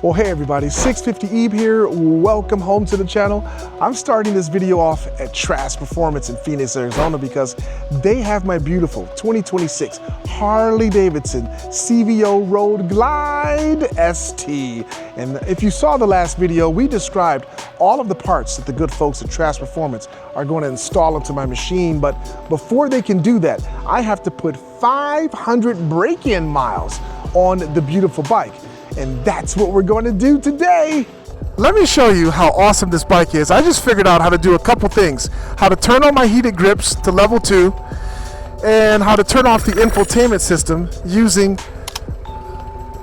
Well, hey everybody, 650 Ebe here. Welcome home to the channel. I'm starting this video off at Trask Performance in Phoenix, Arizona because they have my beautiful 2026 Harley-Davidson CVO Road Glide ST. And if you saw the last video, we described all of the parts that the good folks at Trask Performance are going to install into my machine. But before they can do that, I have to put 500 break-in miles on the beautiful bike. And that's what we're going to do today. Let me show you how awesome this bike is. I just figured out how to do a couple things. How to turn on my heated grips to level 2 and how to turn off the infotainment system using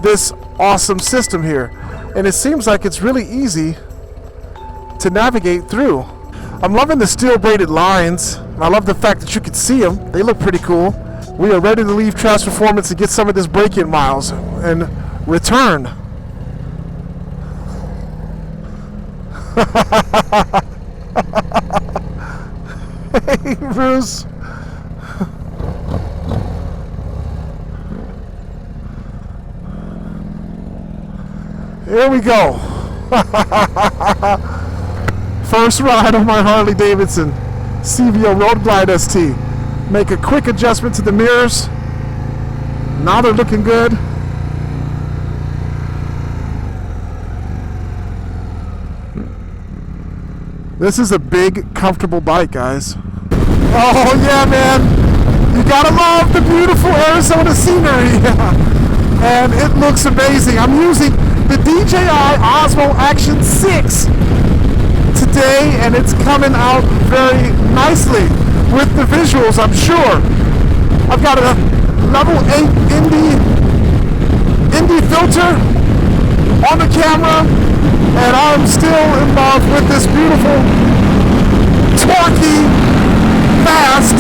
this awesome system here. And it seems like it's really easy to navigate through. I'm loving the steel braided lines. I love the fact that you can see them. They look pretty cool. We are ready to leave Trask Performance and get some of this break-in miles and return. Hey, Bruce. Here we go. First ride on my Harley-Davidson CVO Road Glide ST. Make a quick adjustment to the mirrors. Now they're looking good. This is a big, comfortable bike, guys. Oh yeah, man. You gotta love the beautiful Arizona scenery. And it looks amazing. I'm using the DJI Osmo Action 6 today, and it's coming out very nicely with the visuals, I'm sure. I've got a level 8 Indy filter on the camera, and I'm still in love with this beautiful, torquey, fast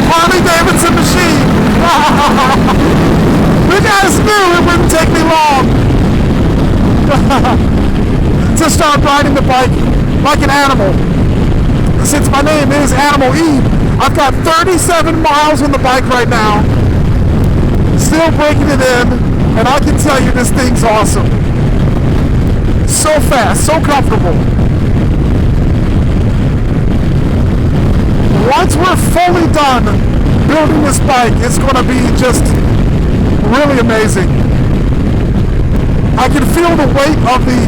Harley-Davidson machine. You guys knew it wouldn't take me long to start riding the bike like an animal. Since my name is Animal Ebe, I've got 37 miles on the bike right now, still breaking it in. And I can tell you this thing's awesome. So fast, so comfortable. Once we're fully done building this bike, it's going to be just really amazing. I can feel the weight of the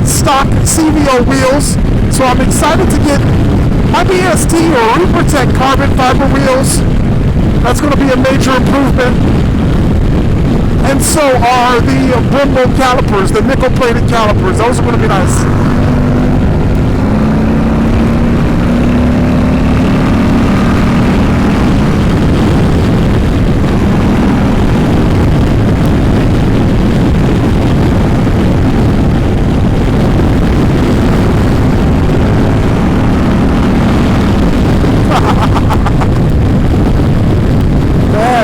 stock CVO wheels, so I'm excited to get my BST or Supertech carbon fiber wheels. That's going to be a major improvement. And so are the Brembo calipers, the nickel-plated calipers. Those are going to be nice.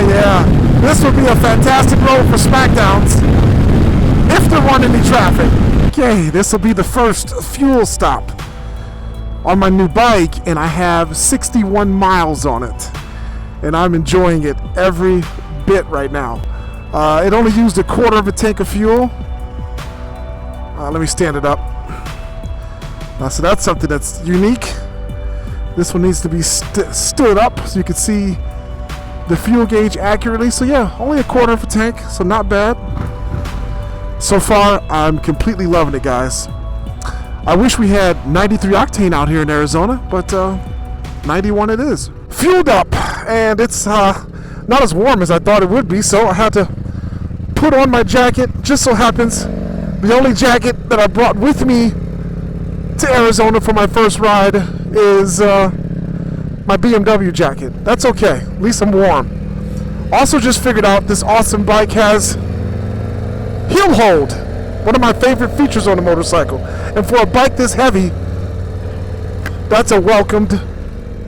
Yeah. This would be a fantastic road for smackdowns if there weren't any traffic. Okay, this will be the first fuel stop on my new bike, and I have 61 miles on it, and I'm enjoying it every bit right now. It only used a quarter of a tank of fuel. Let me stand it up. So that's something that's unique. This one needs to be stood up so you can see the fuel gauge accurately. So yeah, only a quarter of a tank, so not bad. So far, I'm completely loving it, guys. I wish we had 93 octane out here in Arizona, but 91 it is. Fueled up, and it's not as warm as I thought it would be, so I had to put on my jacket. Just so happens, the only jacket that I brought with me to Arizona for my first ride is my BMW jacket. That's okay, at least I'm warm. Also just figured out this awesome bike has heel hold, one of my favorite features on a motorcycle. And for a bike this heavy, that's a welcomed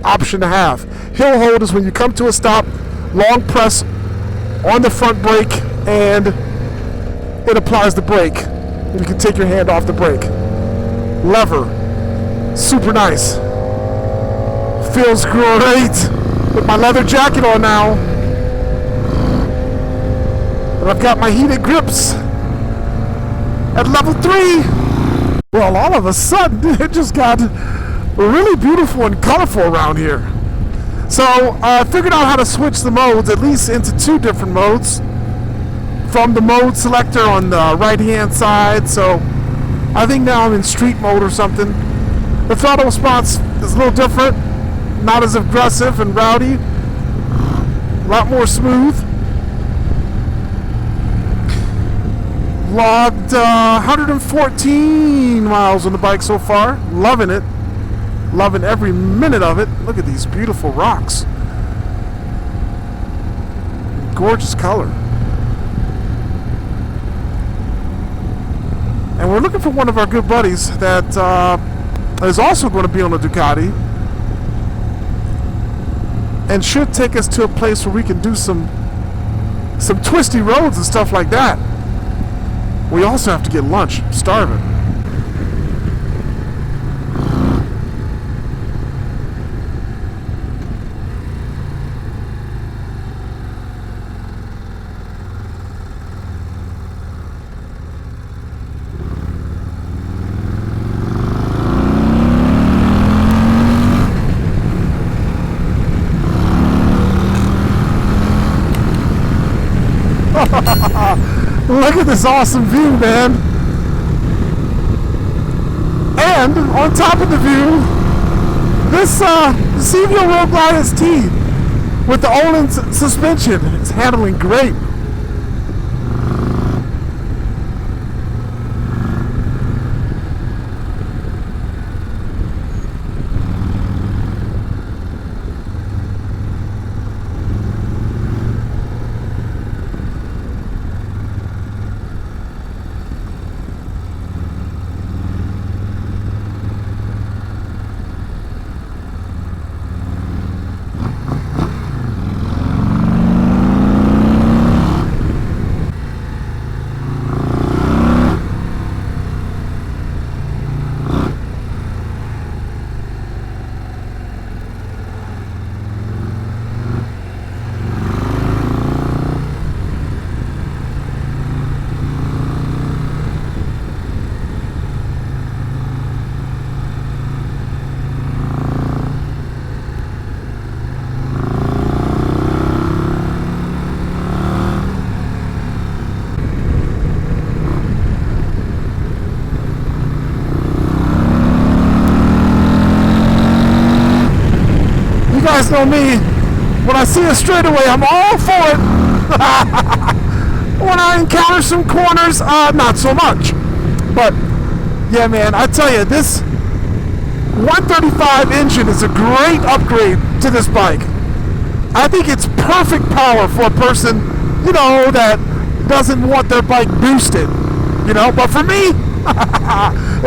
option to have. Heel hold is when you come to a stop, long press on the front brake, and it applies the brake. You can take your hand off the brake. Lever, super nice. Feels great with my leather jacket on now. I've got my heated grips at level 3. Well, all of a sudden, it just got really beautiful and colorful around here. So I figured out how to switch the modes, at least into 2 different modes, from the mode selector on the right hand side. So I think now I'm in street mode or something. The throttle response is a little different, not as aggressive and rowdy, a lot more smooth. Logged 114 miles on the bike so far. Loving it. Loving every minute of it. Look at these beautiful rocks. Gorgeous color. And we're looking for one of our good buddies that is also going to be on a Ducati and should take us to a place where we can do some twisty roads and stuff like that. We also have to get lunch. I'm starving. Look at this awesome view, man. And on top of the view, this CVO Road Glide ST with the Olin suspension is handling great. You guys know me. When I see a straightaway, I'm all for it. When I encounter some corners, not so much. But yeah, man, I tell you, this 135 engine is a great upgrade to this bike. I think it's perfect power for a person, you know, that doesn't want their bike boosted, you know. But for me,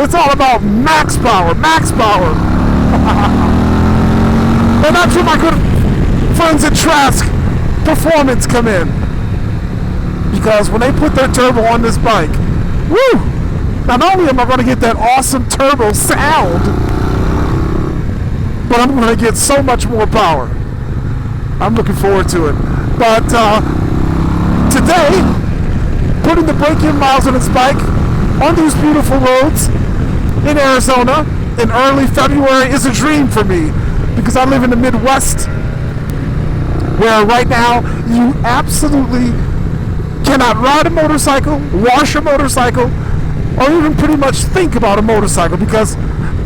it's all about max power, max power. And that's where my good friends at Trask Performance come in. Because when they put their turbo on this bike, woo! Not only am I going to get that awesome turbo sound, but I'm going to get so much more power. I'm looking forward to it. But today, putting the break-in miles on this bike on these beautiful roads in Arizona in early February is a dream for me. Because I live in the Midwest, where right now you absolutely cannot ride a motorcycle, wash a motorcycle, or even pretty much think about a motorcycle, because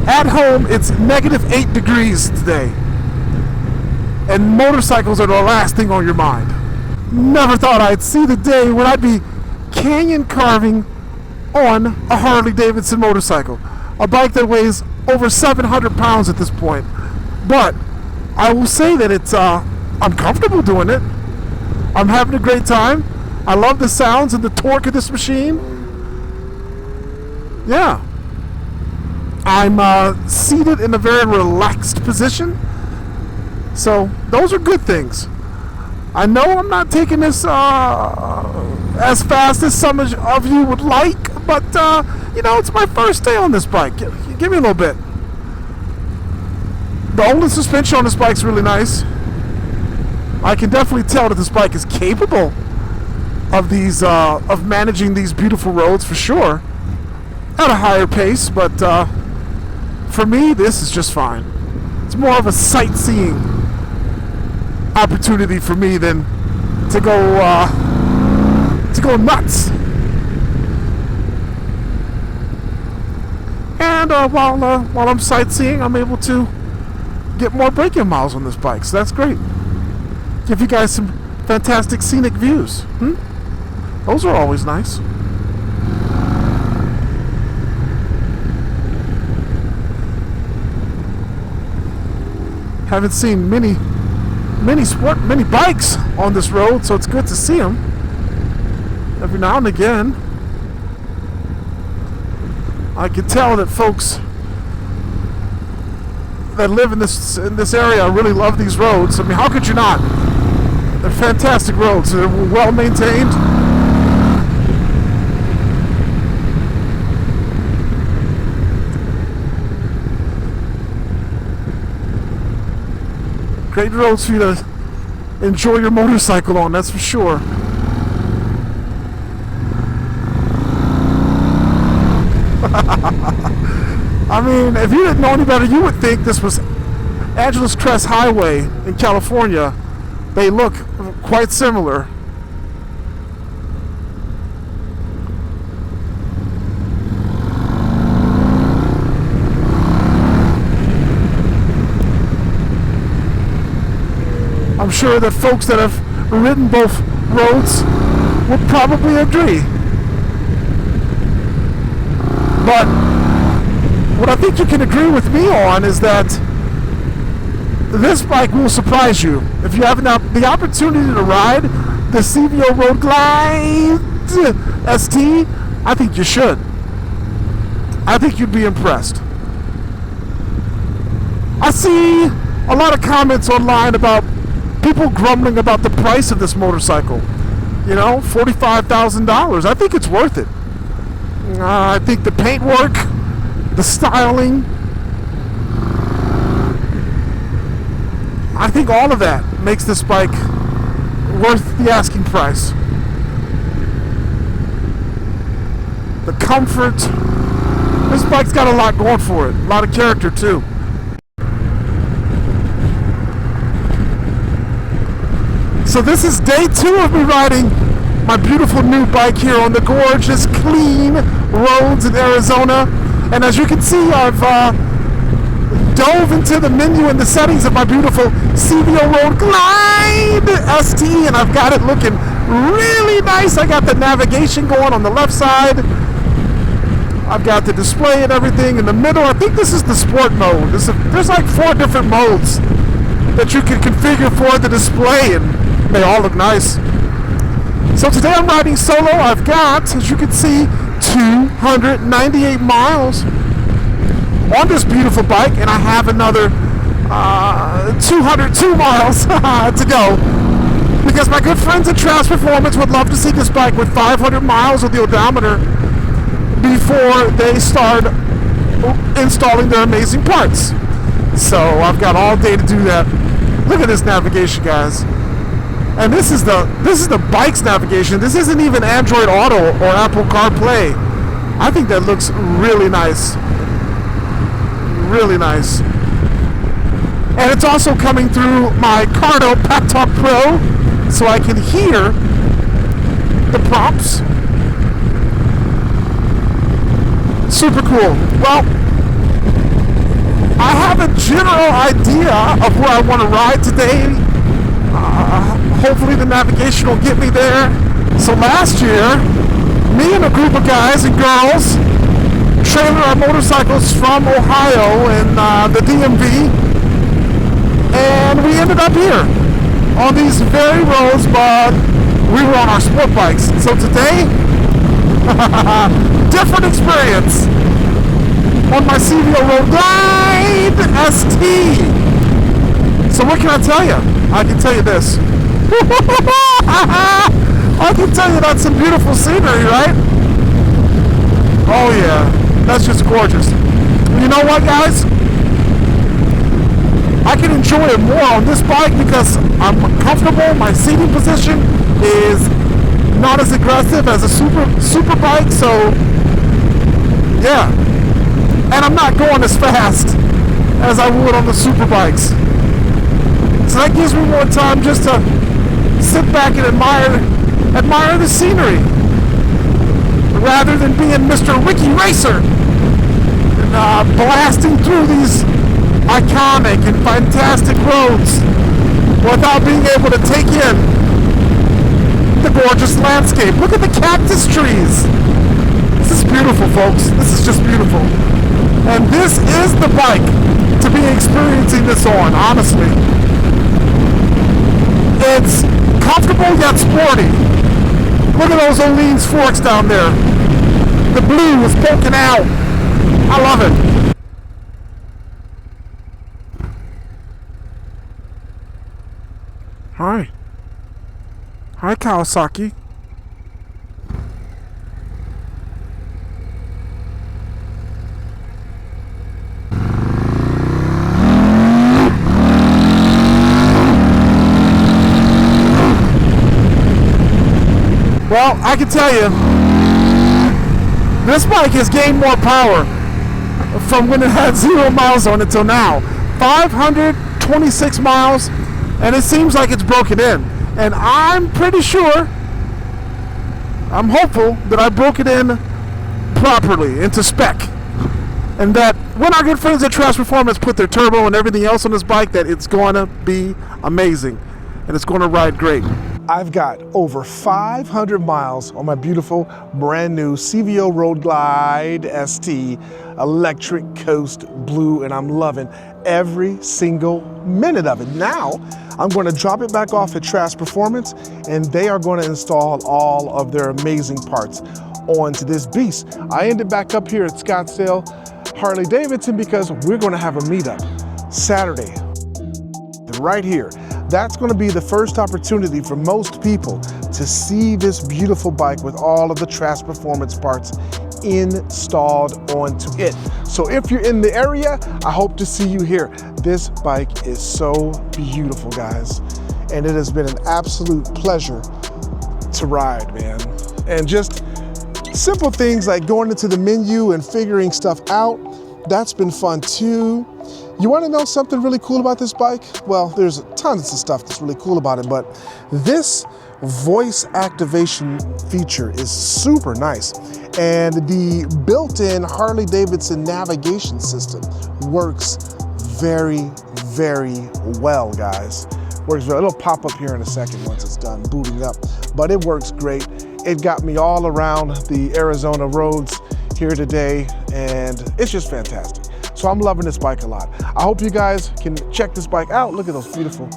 at home it's -8 degrees today. And motorcycles are the last thing on your mind. Never thought I'd see the day when I'd be canyon carving on a Harley-Davidson motorcycle. A bike that weighs over 700 pounds at this point. But I will say that it's I'm comfortable doing it. I'm having a great time. I love the sounds and the torque of this machine. Yeah. I'm seated in a very relaxed position. So those are good things. I know I'm not taking this as fast as some of you would like, but you know, it's my first day on this bike. Give me a little bit. The Olin suspension on this bike's really nice. I can definitely tell that this bike is capable of these of managing these beautiful roads for sure at a higher pace, but for me this is just fine. It's more of a sightseeing opportunity for me than to go nuts. And while I'm sightseeing, I'm able to get more braking miles on this bike, so that's great. Give you guys some fantastic scenic views. Those are always nice. Haven't seen many bikes on this road, so it's good to see them every now and again. I can tell that folks that live in this area really love these roads. I mean, how could you not? They're fantastic roads. They're well maintained. Great roads for you to enjoy your motorcycle on, that's for sure. I mean, if you didn't know any better, you would think this was Angeles Crest Highway in California. They look quite similar. I'm sure that folks that have ridden both roads would probably agree. But what I think you can agree with me on is that this bike will surprise you. If you have the opportunity to ride the CVO Road Glide ST, I think you should. I think you'd be impressed. I see a lot of comments online about people grumbling about the price of this motorcycle. You know, $45,000. I think it's worth it. I think the paintwork, the styling, I think all of that makes this bike worth the asking price. The comfort. This bike's got a lot going for it. A lot of character too. So this is day 2 of me riding my beautiful new bike here on the gorgeous, clean roads in Arizona. And as you can see, I've dove into the menu and the settings of my beautiful CVO Road Glide ST, and I've got it looking really nice. I got the navigation going on the left side. I've got the display and everything in the middle. I think this is the sport mode. There's like 4 different modes that you can configure for the display, and they all look nice. So today I'm riding solo. I've got, as you can see, 298 miles on this beautiful bike, and I have another 202 miles to go, because my good friends at Trask Performance would love to see this bike with 500 miles of the odometer before they start installing their amazing parts. So I've got all day to do that. Look at this navigation, guys. And this is the bike's navigation. This isn't even Android Auto or Apple CarPlay. I think that looks really nice. Really nice. And it's also coming through my Cardo Packtalk Pro, so I can hear the prompts. Super cool. Well, I have a general idea of where I want to ride today. Hopefully the navigation will get me there. So last year, me and a group of guys and girls trailered our motorcycles from Ohio and the DMV, and we ended up here on these very roads, but we were on our sport bikes. So today, different experience on my CVO Road Glide ST. So what can I tell you? I can tell you this. I can tell you that's some beautiful scenery, right? Oh yeah, that's just gorgeous. You know what, guys? I can enjoy it more on this bike because I'm comfortable. My seating position is not as aggressive as a super bike, so yeah. And I'm not going as fast as I would on the super bikes. So that gives me more time just to sit back and admire the scenery, rather than being Mr. Ricky Racer and blasting through these iconic and fantastic roads without being able to take in the gorgeous landscape. Look at the cactus trees. This is beautiful, folks. This is just beautiful. And this is the bike to be experiencing this on, honestly. It's comfortable yet sporty. Look at those Olene's forks down there. The blue is poking out. I love it. Hi. Hi, Kawasaki. Well, I can tell you, this bike has gained more power from when it had 0 miles on it till now. 526 miles, and it seems like it's broken in. And I'm pretty sure, I'm hopeful that I broke it in properly, into spec. And that when our good friends at Trask Performance put their turbo and everything else on this bike, that it's going to be amazing. And it's going to ride great. I've got over 500 miles on my beautiful brand new CVO Road Glide ST Electric Coast Blue, and I'm loving every single minute of it. Now, I'm going to drop it back off at Trask Performance, and they are going to install all of their amazing parts onto this beast. I ended back up here at Scottsdale Harley-Davidson because we're going to have a meetup Saturday, right here. That's going to be the first opportunity for most people to see this beautiful bike with all of the Trask Performance parts installed onto it. So if you're in the area, I hope to see you here. This bike is so beautiful, guys, and it has been an absolute pleasure to ride, man. And just simple things like going into the menu and figuring stuff out, that's been fun too. You want to know something really cool about this bike? Well, there's tons of stuff that's really cool about it, but this voice activation feature is super nice. And the built-in Harley-Davidson navigation system works very, very well, guys. Works well. It'll pop up here in a second once it's done booting up, but it works great. It got me all around the Arizona roads here today, and it's just fantastic. So I'm loving this bike a lot. I hope you guys can check this bike out. Look at those beautiful,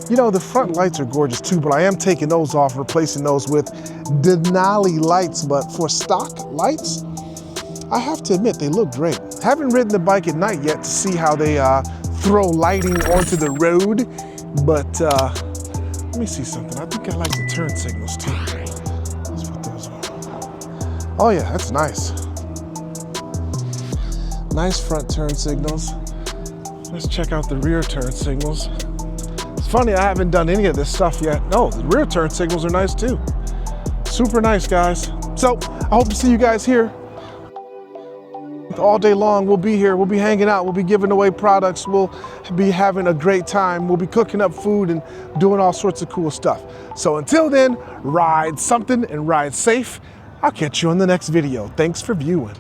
you know, the front lights are gorgeous too, but I am taking those off, replacing those with Denali lights. But for stock lights, I have to admit, they look great. Haven't ridden the bike at night yet to see how they throw lighting onto the road, but let me see something. I think I like the turn signals too. Let's put those on. Oh yeah, that's nice. Nice front turn signals. Let's check out the rear turn signals. It's funny, I haven't done any of this stuff yet. No, the rear turn signals are nice too. Super nice, guys. So I hope to see you guys here all day long. We'll be here, we'll be hanging out, we'll be giving away products, we'll be having a great time, we'll be cooking up food and doing all sorts of cool stuff. So until then, ride something and ride safe. I'll catch you on the next video. Thanks for viewing.